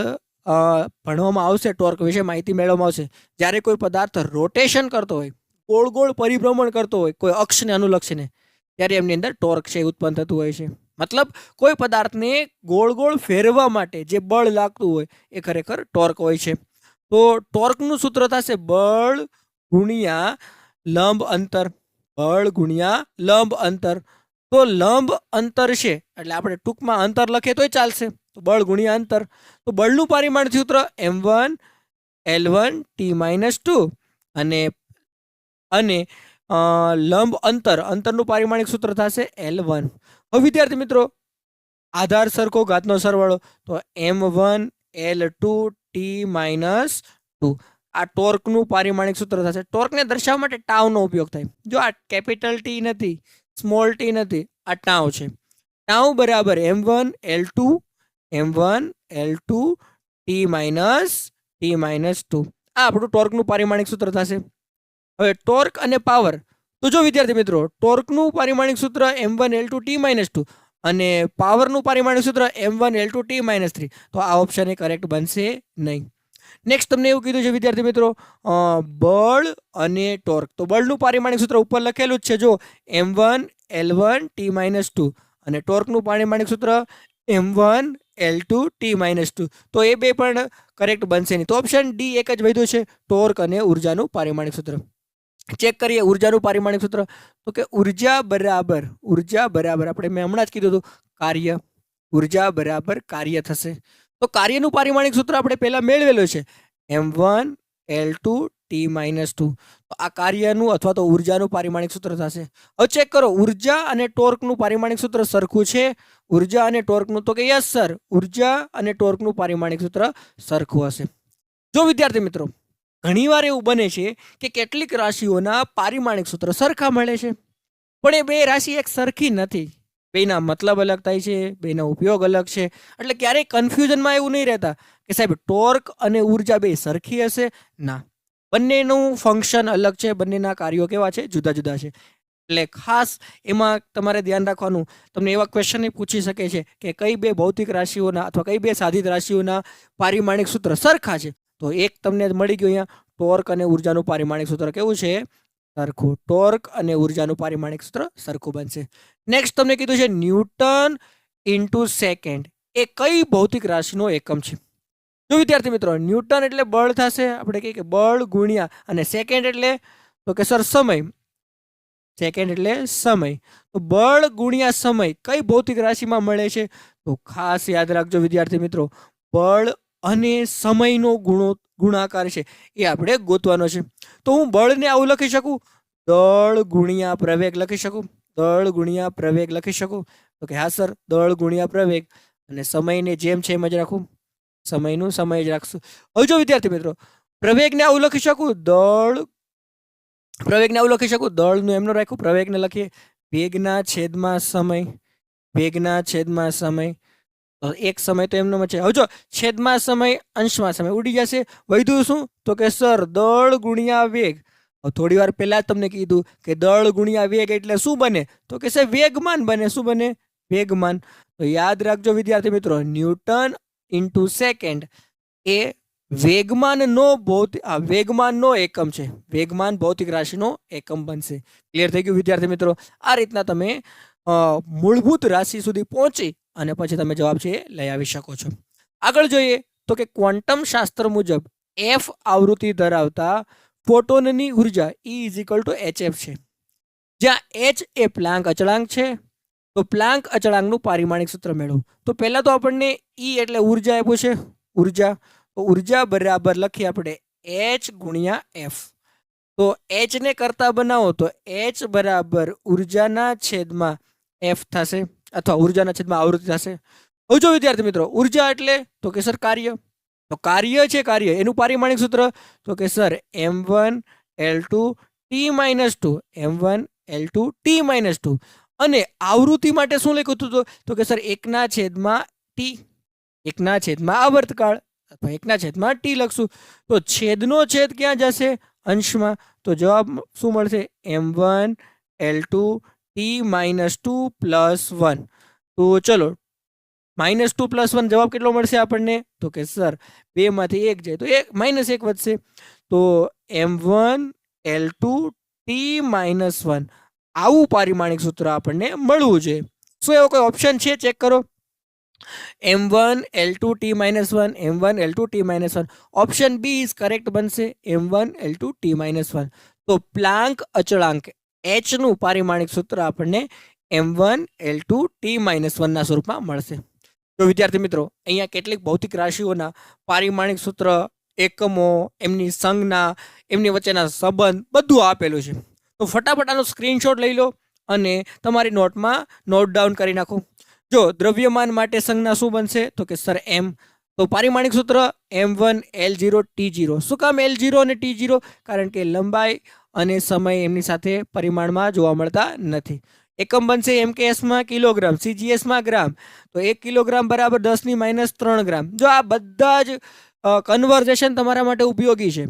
ભણવામાં આવશે, ટોર્ક વિશે માહિતી મેળવવામાં આવશે. જ્યારે કોઈ પદાર્થ રોટેશન કરતો હોય, ગોળ ગોળ પરિભ્રમણ કરતો હોય કોઈ અક્ષને અનુલક્ષીને, ત્યારે એમની અંદર ટોર્ક છે ઉત્પન્ન થતું હોય છે. મતલબ કોઈ પદાર્થને ગોળ ગોળ ફેરવવા માટે જે બળ લાગતું હોય એ ખરેખર ટોર્ક હોય છે. તો ટોર્કનું સૂત્ર થશે બળ ગુણ્યા લંબ અંતર. તો લંબ અંતર છે એટલે આપણે ટૂંકમાં અંતર લખીએ તોય ચાલશે. તો બળ ગુણ્યા અંતર. તો બળનું પારિમાણિક સૂત્ર m1 L1 t-2 અને લંબ અંતરનું પારિમાણિક સૂત્ર થશે L1. હવે વિદ્યાર્થી મિત્રો આધાર સરખો, ઘાતનો સરવાળો, તો m1 L2 t-2. આ ટોર્કનું પારિમાણિક સૂત્ર થશે. ટોર્કને દર્શાવવા માટે ટાઉનો ઉપયોગ થાય. જો આ કેપિટલ ટી નથી, સ્મોલ ટી નથી, આ ટાઉ છે. ટાઉ બરાબર m1 L2 t-2. આ આપણું ટોર્કનું પારિમાણિક સૂત્ર થશે. હવે ટોર્ક અને પાવર, તો જો વિદ્યાર્થી મિત્રો ટોર્કનું પારિમાણિક સૂત્ર m1 L2 t-2 અને પાવરનું પારિમાણિક સૂત્ર m1 L2 t-3, તો આ ઓપ્શન એ કરેક્ટ બનશે નહીં. નેક્સ્ટ તમને એવું કીધું છે વિદ્યાર્થી મિત્રો બળ અને ટોર્ક. તો બળનું પારિમાણિક સૂત્ર ઉપર લખેલું જ છે, જો m1 L1 t-2 અને ટોર્કનું પારિમાણિક સૂત્ર m1 L2 t-2. તો એ બે પણ કરેક્ટ બનશે નહીં. તો ઓપ્શન ડી એક જ વધ્યું છે, ટોર્ક અને ઉર્જાનું પારિમાણિક સૂત્ર. ચેક કરીએ ઉર્જાનું પારિમાણિક સૂત્ર. તો કે ઉર્જા બરાબર આપણે મેં હમણાં જ કીધું હતું કાર્ય. ઉર્જા બરાબર કાર્ય થશે. તો કાર્યનું પારિમાણિક સૂત્ર આપણે પહેલા મેળવેલું છે m1 L2 t-2. તો આ કાર્યનું અથવા તો ઉર્જાનું પારિમાણિક સૂત્ર થશે. હવે ચેક કરો ઉર્જા અને ટોર્કનું પારિમાણિક સૂત્ર સરખું છે. ઉર્જા અને ટોર્કનું, તો કે યસ સર, ઉર્જા અને ટોર્કનું પારિમાણિક સૂત્ર સરખું હશે. જો વિદ્યાર્થી મિત્રો ઘણીવાર એવું બને છે કે કેટલીક રાશિઓના પારિમાણિક સૂત્ર સરખા મળે છે, પણ એ બે રાશિ એક સરખી નથી. બેના મતલબ અલગ થાય છે, બેનો ઉપયોગ અલગ છે. એટલે ક્યારેય કન્ફ્યુઝનમાં એવું નહીં રહેતા કે સાહેબ ટોર્ક અને ઉર્જા બે સરખી હશે. ના, બંનેનું ફંક્શન અલગ છે, બંનેના કાર્યો કેવા છે, જુદા જુદા છે. એટલે ખાસ એમાં તમારે ધ્યાન રાખવાનું. તમને એવા ક્વેશ્ચન પૂછી શકે છે કે કઈ બે ભૌતિક રાશિઓના અથવા કઈ બે સાધિત રાશિઓના પારિમાણિક સૂત્ર સરખા છે. તો એક તમને મળી ગયું અહીંયા, ટોર્ક અને ઉર્જાનું પારિમાણિક સૂત્ર કેવું છે, સરખું. ટોર્ક અને ઉર્જાનું પારિમાણિક સૂત્ર સરખું બનશે. નેક્સ્ટ તમને કીધું છે ન્યૂટન ઇન્ટુ સેકન્ડ. એ કઈ ભૌતિક રાશિનો એકમ છે? જો વિદ્યાર્થી મિત્રો ન્યૂટન એટલે બળ થશે, આપણે કહીએ કે બળ ગુણ્યા, અને સેકન્ડ એટલે તો કે સર સમય. તો બળ ગુણ્યા સમય કઈ ભૌતિક રાશિમાં મળે છે? તો ખાસ યાદ રાખજો વિદ્યાર્થી મિત્રો, બળ અને સમયનો ગુણાકાર છે એ આપણે ગોતવાનો છે. તો હું બળને આવું લખી શકું, દળ ગુણ્યા પ્રવેગ લખી શકું. તો કે હા સર, દળ ગુણ્યા પ્રવેગ, અને સમયને જેમ છે એમ જ રાખું, સમયનું સમય જ રાખશું. હવે જો વિદ્યાર્થી મિત્રો પ્રવેગને આવું લખી શકું, દળનું એમનું રાખ્યું, પ્રવેગને લખીએ વેગના છેદમાં સમય. એક સમય તો એમનો છે. હવે જો છેદમાં સમય અંશમાં સમય ઉડી જશે, વધ્યું શું? તો કે સર દળ ગુણ્યા વેગ. થોડી વાર પહેલા જ તમને કીધું કે દળ ગુણ્યા વેગ એટલે શું બને? તો કે સાહેબ વેગમાન બને. શું બને? વેગમાન. તો યાદ રાખજો વિદ્યાર્થી મિત્રો, ન્યૂટન ઇન્ટુ સેકન્ડ એ વેગમાનનો એકમ છે. વેગમાન ભૌતિક રાશિનો એકમ બનશે. ક્લિયર થઈ ગયું વિદ્યાર્થી મિત્રો? આ રીતના તમે મૂળભૂત રાશિ સુધી પહોંચી અને પછી તમે જવાબ છે એ લઈ આવી શકો છો. આગળ જોઈએ તો કે ક્વોન્ટમ શાસ્ત્ર મુજબ F આવૃત્તિ ધરાવતા ફોટોનની ઉર્જા E = hf છે, જ્યાં h એ પ્લાન્ક અચળાંક છે તો પ્લાન્ક અચળાંકનું પારિમાણિક સૂત્ર મેળવો. તો પહેલાં તો આપણને E એટલે ઉર્જા આપ્યું છે, ઉર્જા. તો ઉર્જા બરાબર લખીએ આપણે H ગુણ્યા F. તો H ને કરતા બનાવો તો H બરાબર ઉર્જાના છેદમાં F થશે, અથવા ઉર્જાના છેદમાં આવૃત્તિ થશે. હવે જો વિદ્યાર્થી મિત્રો, ઉર્જા એટલે તો કે સર કાર્ય. તો કાર્ય છે, કાર્ય એનું પારિમાણિક સૂત્ર તો કે sir m1l2 t-2, m1l2 t-2. અને આવૃત્તિ માટે શું લખ્યું હતું તો કે સર 1/t, 1/, આવર્તકાળ અથવા 1/t લખશું. તો છેદનો છેદ ક્યાં જશે? અંશમાં. તો જવાબ શું મળશે? m1l2 t-2 + 1. તો ચલો -2 + 1 જવાબ કેટલો મળશે આપણને? તો કે સર 2 માંથી 1 જાય તો -1 વધશે. તો m1l2 t-1 આવું પારિમાણિક સૂત્ર આપણને મળવું જોઈએ. શું એવો કોઈ ઓપ્શન છે? ચેક કરો. m1l2 t-1, m1l2 t-1. Option B is correct બનશે, m1l2 t-1. તો પ્લાન્ક અચળાંક h નું પારિમાણિક સૂત્ર આપણને m1l2 t-1 ના સ્વરૂપમાં મળશે. તો વિદ્યાર્થી મિત્રો, અહીંયા કેટલીક ભૌતિક રાશિઓના પારિમાણિક સૂત્ર, એકમો, એમની સંજ્ઞા, એમની વચ્ચેના સંબંધ બધું આપેલું છે. તો ફટાફટ આનો સ્ક્રીનશોટ લઈ લો અને તમારી નોટમાં નોટ ડાઉન કરી નાખો. જો દ્રવ્યમાન માટે સંજ્ઞા શું બનશે તો કે સર m. તો પારિમાણિક સૂત્ર m1l0 t0. શું કામ l0 અને t0? કારણ કે લંબાઈ અને સમય એમની સાથે પરિમાણમાં જોવા મળતા નથી. એકમ બનશે MKS માં કિલોગ્રામ, CGS માં ગ્રામ. તો 1 કિલોગ્રામ બરાબર 10⁻³ ગ્રામ. જો આ બધા જ કન્વર્ઝેશન તમારા માટે ઉપયોગી છે.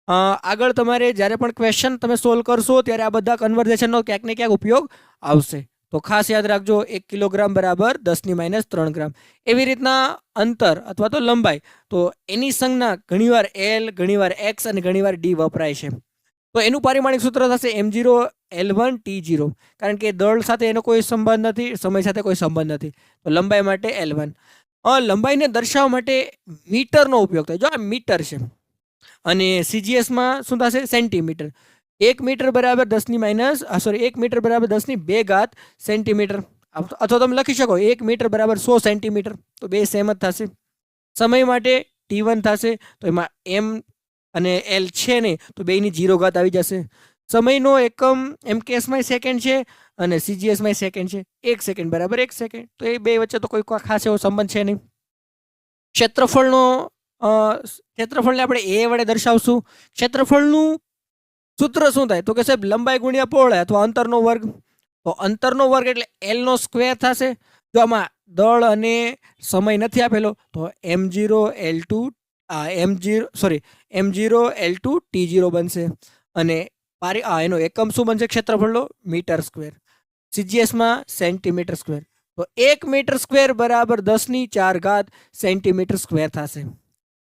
આગળ તમારે જ્યારે પણ ક્વેશ્ચન તમે સોલ્વ કરશો ત્યારે આ બધા કન્વર્ઝેશનનો ક્યાંક ને ક્યાંક ઉપયોગ આવશે. તો ખાસ યાદ રાખજો, 1 કિલોગ્રામ બરાબર 10⁻³ ગ્રામ. એવી રીતના અંતર અથવા તો લંબાઈ, તો એની સંજ્ઞા ઘણીવાર L, ઘણીવાર X અને ઘણીવાર D વપરાય છે. તો એનું પારિમાણિક સૂત્ર થશે m0l1 t0. કારણ કે દળ સાથે એનો કોઈ સંબંધ નથી, સમય સાથે કોઈ સંબંધ નથી. તો લંબાઈ માટે L1. લંબાઈને દર્શાવવા માટે મીટરનો ઉપયોગ થાય. જો આ મીટર છે અને CGSમાં શું થશે? સેન્ટીમીટર. 1 મીટર બરાબર 1 મીટર બરાબર 10⁵ સેન્ટીમીટર. અથવા તમે લખી શકો 1 મીટર બરાબર 100 સેન્ટીમીટર. તો બે સેમ જ થશે. સમય માટે t1 થશે. તો એમાં m અને l છે નહીં, તો બેની 0 ઘાત આવી જશે. સમયનો એકમ MKSમાં સેકન્ડ છે અને CGSમાં સેકન્ડ છે. 1 સેકન્ડ બરાબર 1 સેકન્ડ. તો એ બે વચ્ચે તો કોઈ ખાસ એવો સંબંધ છે નહીં. ક્ષેત્રફળને આપણે a વડે દર્શાવશું. ક્ષેત્રફળનું સૂત્ર શું થાય તો કે સાહેબ લંબાઈ ગુણ્યા પહોળાઈ અથવા અંતરનો વર્ગ. તો અંતરનો વર્ગ એટલે l નો સ્ક્વેર થશે. જો આમાં દળ અને સમય નથી આપેલો તો m0l2 t0 બનશે. અને એનો એકમ શું બનશે ક્ષેત્રફળનો? Metre square. CGSમાં સેન્ટીમીટર સ્ક્વેર. તો 1 મીટર સ્ક્વેર બરાબર 10⁴ સેન્ટીમીટર સ્ક્વેર થશે.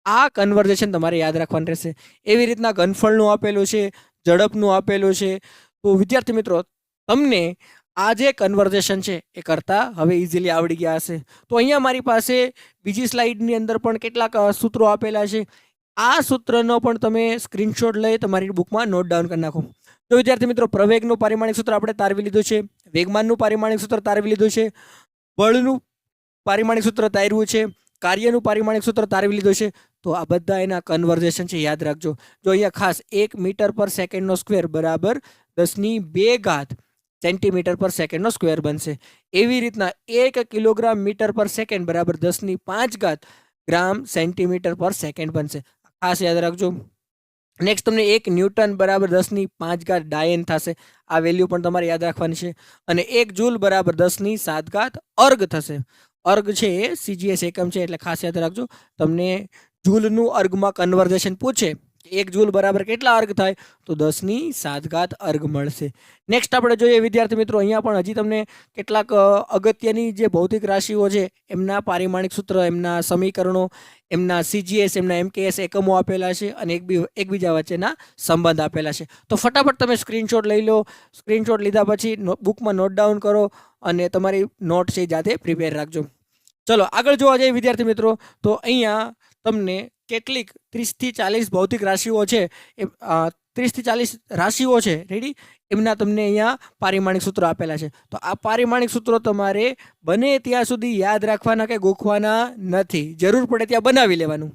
આ કન્વર્ઝેશન તમારે યાદ રાખવાનું રહેશે. એવી રીતના ઘનફળનું આપેલું છે, ઝડપનું આપેલું છે. તો વિદ્યાર્થી મિત્રો, તમને આ જે કન્વર્ઝેશન છે એ કરતાં હવે ઇઝીલી આવડી ગયા હશે. તો અહીંયા મારી પાસે બીજી સ્લાઇડની અંદર પણ કેટલાક સૂત્રો આપેલા છે. આ સૂત્રનો પણ તમે સ્ક્રીનશોટ લઈ તમારી બુકમાં નોટ ડાઉન કરી નાખો. તો વિદ્યાર્થી મિત્રો, પ્રવેગનું પારિમાણિક સૂત્ર આપણે તારવી લીધું છે, વેગમાનનું પારિમાણિક સૂત્ર તારવી લીધું છે, બળનું પારિમાણિક સૂત્ર તારવ્યું છે, કાર્યનું પારિમાણિક સૂત્ર તારવી લીધું છે. તો આ બધા એના કન્વર્ઝેશન છે, યાદ રાખજો. જો અહીંયા ખાસ 1 મીટર પર સેકન્ડનો સ્ક્વેર બરાબર 10⁵ સેન્ટીમીટર પર સેકન્ડનો સ્ક્વેર બનશે. એવી રીતના 1 કિલોગ્રામ મીટર પર સેકન્ડ બરાબર 10⁵ ગ્રામ સેન્ટીમીટર પર સેકન્ડ બનશે. ખાસ યાદ રાખજો. નેક્સ્ટ તમને 1 ન્યૂટન બરાબર 10⁵ ડાયન થશે. આ વેલ્યુ પણ તમારે યાદ રાખવાની છે. અને 1 જૂલ બરાબર 10⁷ અર્ગ થશે. અર્ગ છે એ CGS એકમ છે, એટલે ખાસ યાદ રાખજો. તમને જૂલનું અર્ગમાં કન્વર્ઝેશન પૂછે 1 જૂલ બરાબર કેટલા અર્ગ થાય તો 10⁷ અર્ગ મળશે. નેક્સ્ટ આપણે જોઈએ વિદ્યાર્થી મિત્રો, અહીંયા પણ હજી તમને કેટલાક અગત્યની જે ભૌતિક રાશિઓ છે એમના પારિમાણિક સૂત્ર, એમના સમીકરણો, એમના CGS, એમના MKS એકમો આપેલા છે અને એકબીજા વચ્ચેના સંબંધ આપેલા છે. તો ફટાફટ તમે સ્ક્રીનશોટ લઈ લો. સ્ક્રીનશોટ લીધા પછી બુકમાં નોટ ડાઉન કરો અને તમારી નોટ છે જાતે પ્રિપેર રાખજો. ચલો આગળ જોવા જઈએ વિદ્યાર્થી મિત્રો, તો અહીંયા તમને કેટલીક 30 થી 40 ભૌતિક રાશિઓ છે એ 30 થી 40 રાશિઓ છે, રેડી, એમના તમને અહીંયા પારિમાણિક સૂત્રો આપેલા છે. તો આ પારિમાણિક સૂત્રો તમારે બને ત્યાં સુધી યાદ રાખવાના કે ગોખવાના નથી. જરૂર પડે ત્યાં બનાવી લેવાનું.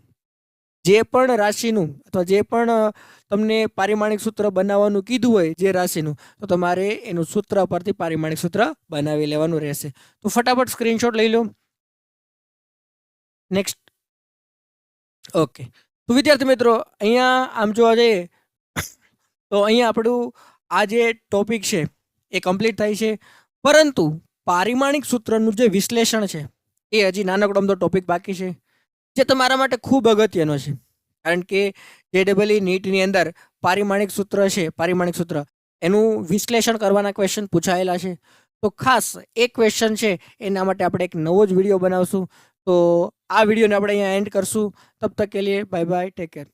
જે પણ રાશિનું અથવા જે પણ તમને પારિમાણિક સૂત્ર બનાવવાનું કીધું હોય જે રાશિનું, તો તમારે એનું સૂત્ર પરથી પારિમાણિક સૂત્ર બનાવી લેવાનું રહેશે. તો ફટાફટ સ્ક્રીનશોટ લઈ લો. નેક્સ્ટ. ઓકે. તો વિદ્યાર્થી મિત્રો, અહીંયા આમ જોવા જઈએ તો અહીંયા આપણું આ જે ટોપિક છે એ કમ્પ્લીટ થાય છે. પરંતુ પારિમાણિક સૂત્રનું જે વિશ્લેષણ છે એ હજી નાનકડો અમથો ટોપિક બાકી છે, જે તમારા માટે ખૂબ અગત્યનો છે. કારણ કે JEE નીટની અંદર પારિમાણિક સૂત્ર છે, પારિમાણિક સૂત્ર એનું વિશ્લેષણ કરવાના ક્વેશ્ચન પૂછાયેલા છે. તો ખાસ એક ક્વેશ્ચન છે એના માટે આપણે એક નવો જ વિડીયો બનાવશું. તો આ વિડીયોને આપણે અહીંયા એન્ડ કરશું. તબ તક કે લીએ બાય બાય, ટેક કેર.